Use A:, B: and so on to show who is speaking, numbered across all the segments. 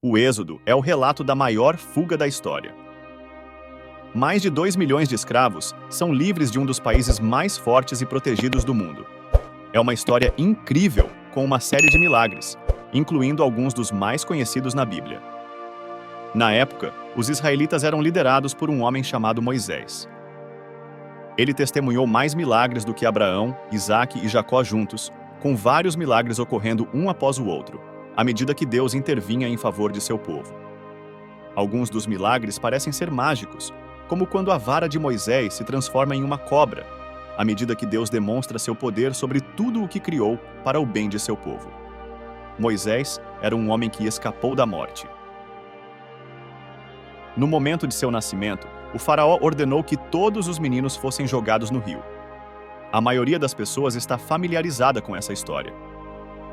A: O Êxodo é o relato da maior fuga da história. Mais de 2 milhões de escravos são livres de um dos países mais fortes e protegidos do mundo. É uma história incrível, com uma série de milagres, incluindo alguns dos mais conhecidos na Bíblia. Na época, os israelitas eram liderados por um homem chamado Moisés. Ele testemunhou mais milagres do que Abraão, Isaque e Jacó juntos, com vários milagres ocorrendo um após o outro, à medida que Deus intervinha em favor de seu povo. Alguns dos milagres parecem ser mágicos, como quando a vara de Moisés se transforma em uma cobra, à medida que Deus demonstra seu poder sobre tudo o que criou para o bem de seu povo. Moisés era um homem que escapou da morte. No momento de seu nascimento, o faraó ordenou que todos os meninos fossem jogados no rio. A maioria das pessoas está familiarizada com essa história.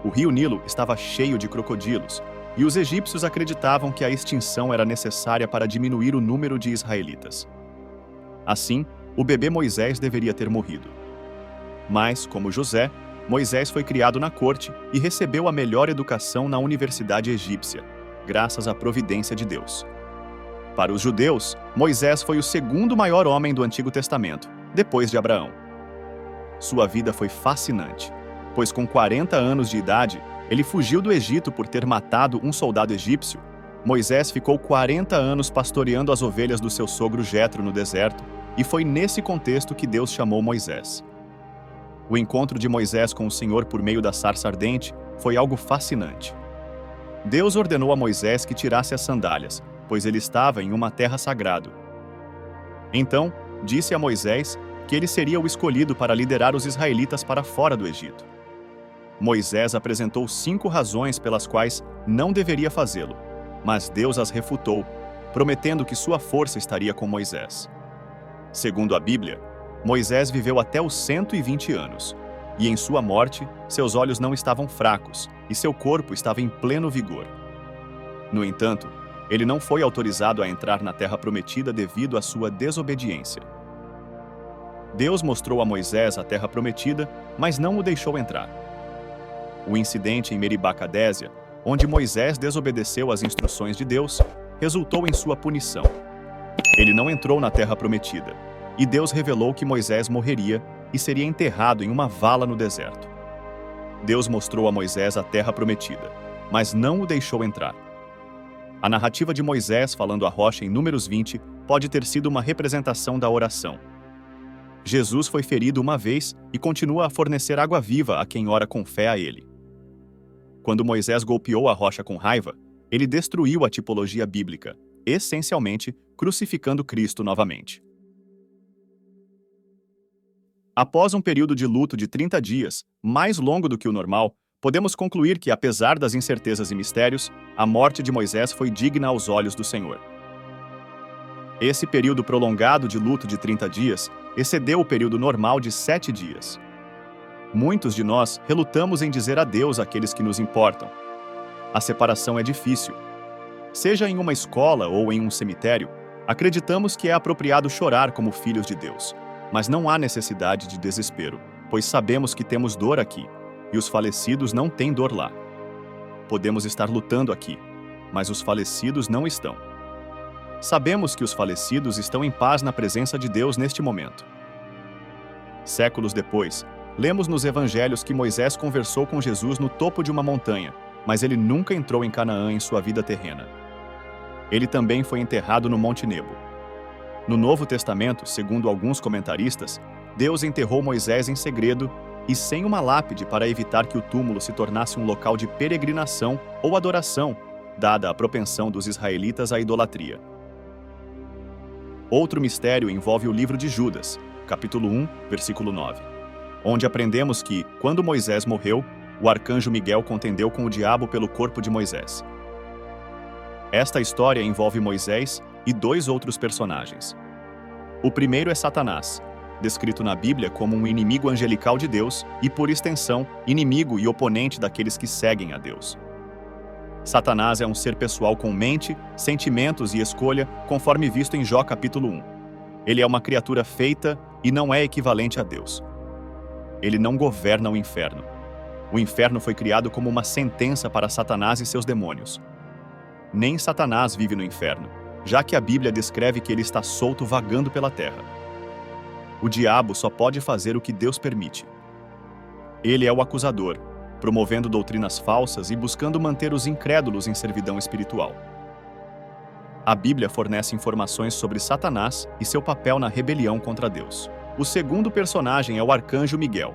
A: O rio Nilo estava cheio de crocodilos, e os egípcios acreditavam que a extinção era necessária para diminuir o número de israelitas. Assim, o bebê Moisés deveria ter morrido. Mas, como José, Moisés foi criado na corte e recebeu a melhor educação na Universidade Egípcia, graças à providência de Deus. Para os judeus, Moisés foi o segundo maior homem do Antigo Testamento, depois de Abraão. Sua vida foi fascinante, pois com 40 anos de idade, ele fugiu do Egito por ter matado um soldado egípcio. Moisés ficou 40 anos pastoreando as ovelhas do seu sogro Jetro no deserto, e foi nesse contexto que Deus chamou Moisés. O encontro de Moisés com o Senhor por meio da sarça ardente foi algo fascinante. Deus ordenou a Moisés que tirasse as sandálias, pois ele estava em uma terra sagrada. Então, disse a Moisés que ele seria o escolhido para liderar os israelitas para fora do Egito. Moisés apresentou 5 razões pelas quais não deveria fazê-lo, mas Deus as refutou, prometendo que sua força estaria com Moisés. Segundo a Bíblia, Moisés viveu até os 120 anos, e em sua morte, seus olhos não estavam fracos e seu corpo estava em pleno vigor. No entanto, ele não foi autorizado a entrar na Terra Prometida devido à sua desobediência. Deus mostrou a Moisés a Terra Prometida, mas não o deixou entrar. O incidente em Meribá-Cadésia, onde Moisés desobedeceu às instruções de Deus, resultou em sua punição. Ele não entrou na Terra Prometida, e Deus revelou que Moisés morreria e seria enterrado em uma vala no deserto. Deus mostrou a Moisés a Terra Prometida, mas não o deixou entrar. A narrativa de Moisés falando à rocha em Números 20 pode ter sido uma representação da oração. Jesus foi ferido uma vez e continua a fornecer água viva a quem ora com fé a ele. Quando Moisés golpeou a rocha com raiva, ele destruiu a tipologia bíblica, essencialmente crucificando Cristo novamente. Após um período de luto de 30 dias, mais longo do que o normal, podemos concluir que, apesar das incertezas e mistérios, a morte de Moisés foi digna aos olhos do Senhor. Esse período prolongado de luto de 30 dias excedeu o período normal de 7 dias. Muitos de nós relutamos em dizer adeus àqueles que nos importam. A separação é difícil. Seja em uma escola ou em um cemitério, acreditamos que é apropriado chorar como filhos de Deus, mas não há necessidade de desespero, pois sabemos que temos dor aqui, e os falecidos não têm dor lá. Podemos estar lutando aqui, mas os falecidos não estão. Sabemos que os falecidos estão em paz na presença de Deus neste momento. Séculos depois, lemos nos evangelhos que Moisés conversou com Jesus no topo de uma montanha, mas ele nunca entrou em Canaã em sua vida terrena. Ele também foi enterrado no Monte Nebo. No Novo Testamento, segundo alguns comentaristas, Deus enterrou Moisés em segredo e sem uma lápide para evitar que o túmulo se tornasse um local de peregrinação ou adoração, dada a propensão dos israelitas à idolatria. Outro mistério envolve o livro de Judas, capítulo 1, versículo 9, onde aprendemos que, quando Moisés morreu, o arcanjo Miguel contendeu com o diabo pelo corpo de Moisés. Esta história envolve Moisés e 2 outros personagens. O primeiro é Satanás, descrito na Bíblia como um inimigo angelical de Deus e, por extensão, inimigo e oponente daqueles que seguem a Deus. Satanás é um ser pessoal com mente, sentimentos e escolha, conforme visto em Jó capítulo 1. Ele é uma criatura feita e não é equivalente a Deus. Ele não governa o inferno. O inferno foi criado como uma sentença para Satanás e seus demônios. nem Satanás vive no inferno, já que a Bíblia descreve que ele está solto vagando pela terra. O diabo só pode fazer o que Deus permite. Ele é o acusador, promovendo doutrinas falsas e buscando manter os incrédulos em servidão espiritual. A Bíblia fornece informações sobre Satanás e seu papel na rebelião contra Deus. O segundo personagem é o arcanjo Miguel.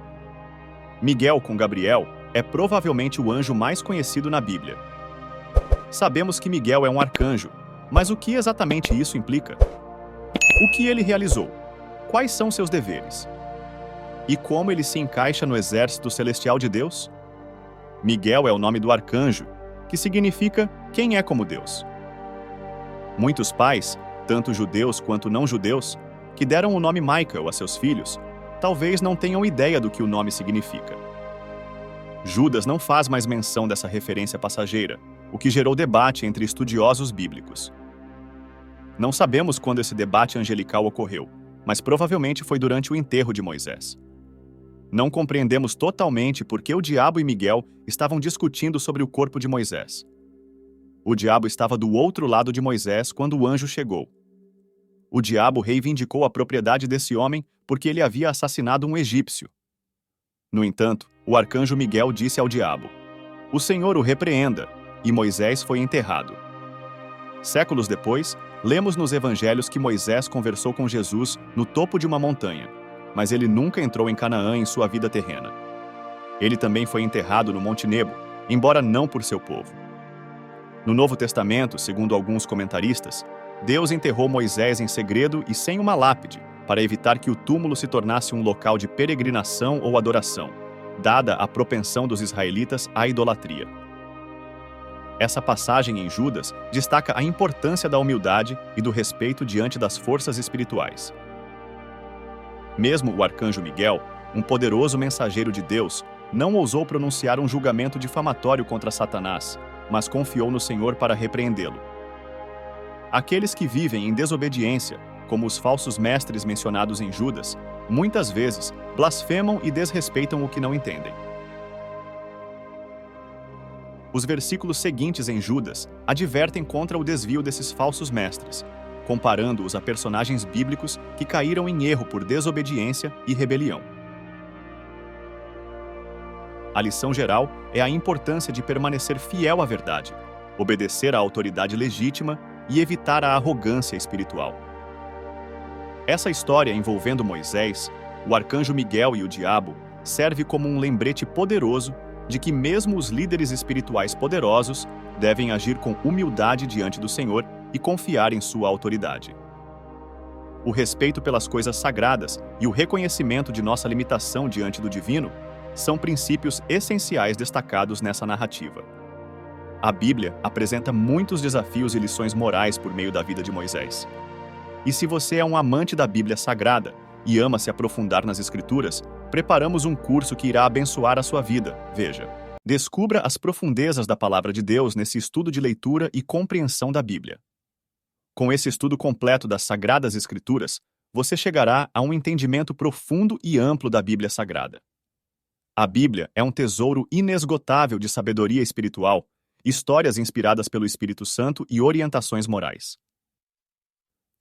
A: Miguel, com Gabriel, é provavelmente o anjo mais conhecido na Bíblia. Sabemos que Miguel é um arcanjo, mas o que exatamente isso implica? O que ele realizou? Quais são seus deveres? E como ele se encaixa no exército celestial de Deus? Miguel é o nome do arcanjo, que significa quem é como Deus. Muitos pais, tanto judeus quanto não judeus, que deram o nome Michael a seus filhos, talvez não tenham ideia do que o nome significa. Judas não faz mais menção dessa referência passageira, o que gerou debate entre estudiosos bíblicos. Não sabemos quando esse debate angelical ocorreu, mas provavelmente foi durante o enterro de Moisés. Não compreendemos totalmente por que o diabo e Miguel estavam discutindo sobre o corpo de Moisés. O diabo estava do outro lado de Moisés quando o anjo chegou. O diabo reivindicou a propriedade desse homem porque ele havia assassinado um egípcio. No entanto, o arcanjo Miguel disse ao diabo: "O Senhor o repreenda", e Moisés foi enterrado. Séculos depois, lemos nos evangelhos que Moisés conversou com Jesus no topo de uma montanha, mas ele nunca entrou em Canaã em sua vida terrena. Ele também foi enterrado no Monte Nebo, embora não por seu povo. No Novo Testamento, segundo alguns comentaristas, Deus enterrou Moisés em segredo e sem uma lápide, para evitar que o túmulo se tornasse um local de peregrinação ou adoração, dada a propensão dos israelitas à idolatria. Essa passagem em Judas destaca a importância da humildade e do respeito diante das forças espirituais. Mesmo o arcanjo Miguel, um poderoso mensageiro de Deus, não ousou pronunciar um julgamento difamatório contra Satanás, mas confiou no Senhor para repreendê-lo. Aqueles que vivem em desobediência, como os falsos mestres mencionados em Judas, muitas vezes blasfemam e desrespeitam o que não entendem. Os versículos seguintes em Judas advertem contra o desvio desses falsos mestres, comparando-os a personagens bíblicos que caíram em erro por desobediência e rebelião. A lição geral é a importância de permanecer fiel à verdade, obedecer à autoridade legítima e evitar a arrogância espiritual. Essa história envolvendo Moisés, o arcanjo Miguel e o diabo serve como um lembrete poderoso de que mesmo os líderes espirituais poderosos devem agir com humildade diante do Senhor e confiar em sua autoridade. O respeito pelas coisas sagradas e o reconhecimento de nossa limitação diante do divino são princípios essenciais destacados nessa narrativa. A Bíblia apresenta muitos desafios e lições morais por meio da vida de Moisés. E se você é um amante da Bíblia Sagrada e ama se aprofundar nas Escrituras, preparamos um curso que irá abençoar a sua vida. Veja. Descubra as profundezas da Palavra de Deus nesse estudo de leitura e compreensão da Bíblia. Com esse estudo completo das Sagradas Escrituras, você chegará a um entendimento profundo e amplo da Bíblia Sagrada. A Bíblia é um tesouro inesgotável de sabedoria espiritual, histórias inspiradas pelo Espírito Santo e orientações morais.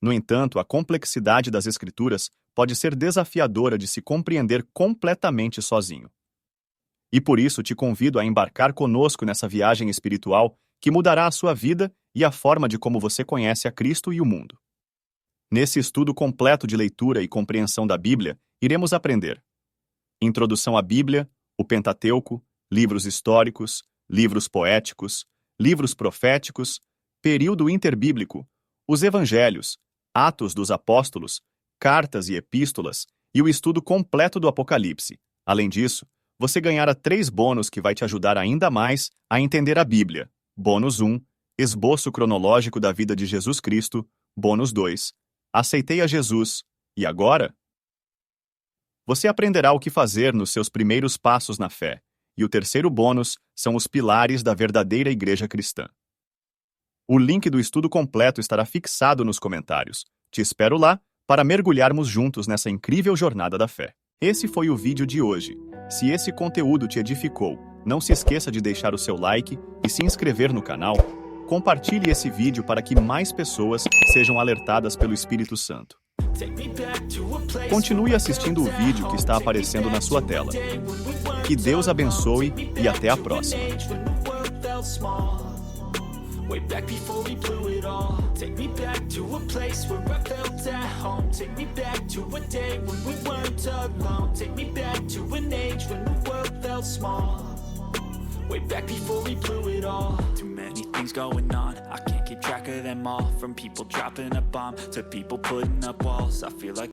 A: No entanto, a complexidade das Escrituras pode ser desafiadora de se compreender completamente sozinho. E por isso te convido a embarcar conosco nessa viagem espiritual que mudará a sua vida e a forma de como você conhece a Cristo e o mundo. Nesse estudo completo de leitura e compreensão da Bíblia, iremos aprender Introdução à Bíblia, o Pentateuco, livros históricos, livros poéticos, livros proféticos, período interbíblico, os Evangelhos, Atos dos Apóstolos, cartas e epístolas e o estudo completo do Apocalipse. Além disso, você ganhará 3 bônus que vai te ajudar ainda mais a entender a Bíblia. Bônus 1, Esboço cronológico da vida de Jesus Cristo. Bônus 2, Aceitei a Jesus. E agora? Você aprenderá o que fazer nos seus primeiros passos na fé. E o terceiro bônus são os pilares da verdadeira igreja cristã. O link do estudo completo estará fixado nos comentários. Te espero lá para mergulharmos juntos nessa incrível jornada da fé. Esse foi o vídeo de hoje. Se esse conteúdo te edificou, não se esqueça de deixar o seu like e se inscrever no canal. Compartilhe esse vídeo para que mais pessoas sejam alertadas pelo Espírito Santo. Continue assistindo o vídeo que está aparecendo na sua tela. Que Deus abençoe e até a próxima.
B: Way back before we blew it all. Take me back to a place where I felt at home. Take me back to a day when we weren't alone. Take me back to an age when the world felt small. Way back before we blew it all. Too many things going on, I can't keep track of them all. From people dropping a bomb to people putting up walls, I feel like